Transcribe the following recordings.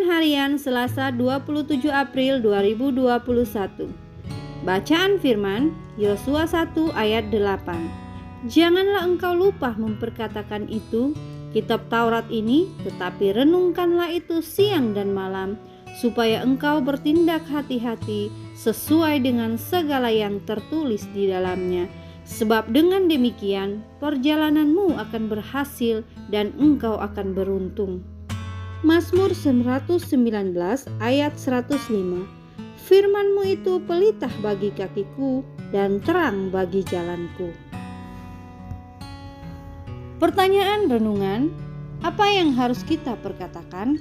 Renungan Harian Selasa 27 April 2021. Bacaan firman Yosua 1 ayat 8. Janganlah engkau lupa memperkatakan itu, kitab Taurat ini, tetapi renungkanlah itu siang dan malam, supaya engkau bertindak hati-hati sesuai dengan segala yang tertulis di dalamnya. Sebab dengan demikian perjalananmu akan berhasil dan engkau akan beruntung. Mazmur 119 ayat 105. Firman-Mu itu pelitah bagi kakiku dan terang bagi jalanku. Pertanyaan renungan, apa yang harus kita perkatakan?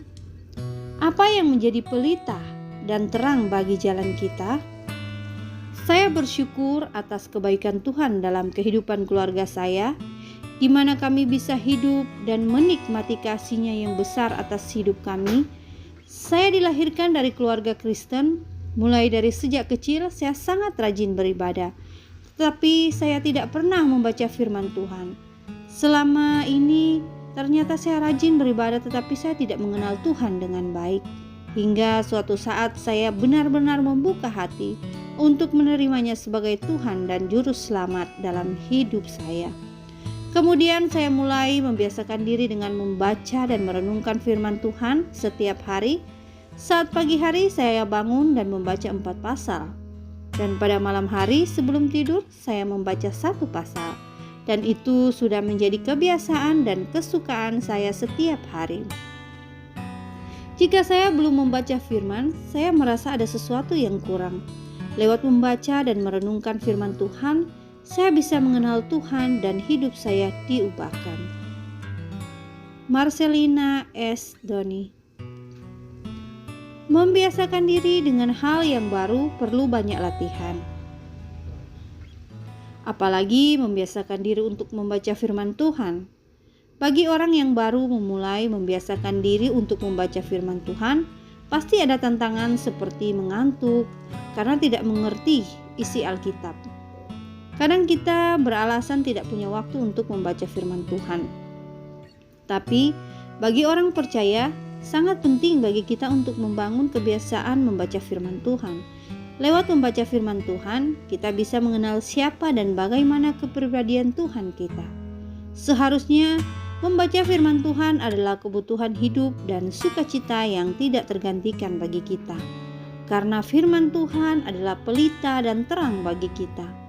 Apa yang menjadi pelitah dan terang bagi jalan kita? Saya bersyukur atas kebaikan Tuhan dalam kehidupan keluarga saya, di mana kami bisa hidup dan menikmati kasih-Nya yang besar atas hidup kami. Saya dilahirkan dari keluarga Kristen. Mulai dari sejak kecil saya sangat rajin beribadah, tetapi saya tidak pernah membaca firman Tuhan. Selama ini ternyata saya rajin beribadah, tetapi saya tidak mengenal Tuhan dengan baik. Hingga suatu saat saya benar-benar membuka hati untuk menerimanya sebagai Tuhan dan Juru Selamat dalam hidup saya. Kemudian saya mulai membiasakan diri dengan membaca dan merenungkan firman Tuhan setiap hari. Saat pagi hari saya bangun dan membaca 4 pasal. Dan pada malam hari sebelum tidur saya membaca 1 pasal. Dan itu sudah menjadi kebiasaan dan kesukaan saya setiap hari. Jika saya belum membaca firman, saya merasa ada sesuatu yang kurang. Lewat membaca dan merenungkan firman Tuhan, saya bisa mengenal Tuhan dan hidup saya diubahkan. Marcelina S. Doni. Membiasakan diri dengan hal yang baru perlu banyak latihan. Apalagi membiasakan diri untuk membaca firman Tuhan. Bagi orang yang baru memulai membiasakan diri untuk membaca firman Tuhan, pasti ada tantangan seperti mengantuk karena tidak mengerti isi Alkitab. Kadang kita beralasan tidak punya waktu untuk membaca firman Tuhan. Tapi bagi orang percaya, sangat penting bagi kita untuk membangun kebiasaan membaca firman Tuhan. Lewat membaca firman Tuhan, kita bisa mengenal siapa dan bagaimana kepribadian Tuhan kita. Seharusnya membaca firman Tuhan adalah kebutuhan hidup dan sukacita yang tidak tergantikan bagi kita. Karena firman Tuhan adalah pelita dan terang bagi kita.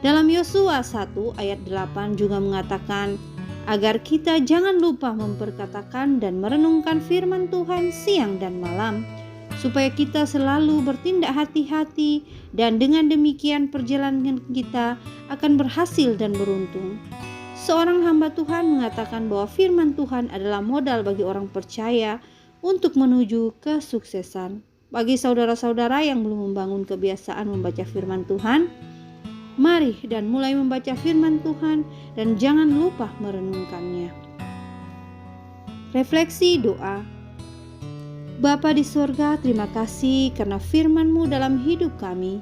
Dalam Yosua 1 ayat 8 juga mengatakan agar kita jangan lupa memperkatakan dan merenungkan firman Tuhan siang dan malam, supaya kita selalu bertindak hati-hati dan dengan demikian perjalanan kita akan berhasil dan beruntung. Seorang hamba Tuhan mengatakan bahwa firman Tuhan adalah modal bagi orang percaya untuk menuju kesuksesan. Bagi saudara-saudara yang belum membangun kebiasaan membaca firman Tuhan, mari dan mulai membaca firman Tuhan dan jangan lupa merenungkannya. Refleksi doa. Bapa di sorga, terima kasih karena firman-Mu dalam hidup kami.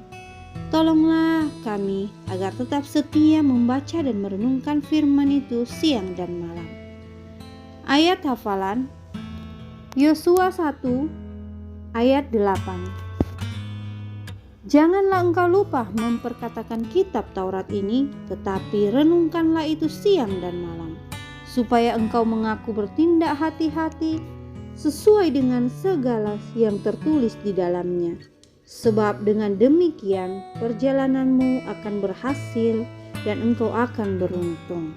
Tolonglah kami agar tetap setia membaca dan merenungkan firman itu siang dan malam. Ayat hafalan Yosua 1 ayat 8. Janganlah engkau lupa memperkatakan kitab Taurat ini, tetapi renungkanlah itu siang dan malam, supaya engkau mengaku bertindak hati-hati sesuai dengan segala yang tertulis di dalamnya. Sebab dengan demikian perjalananmu akan berhasil dan engkau akan beruntung.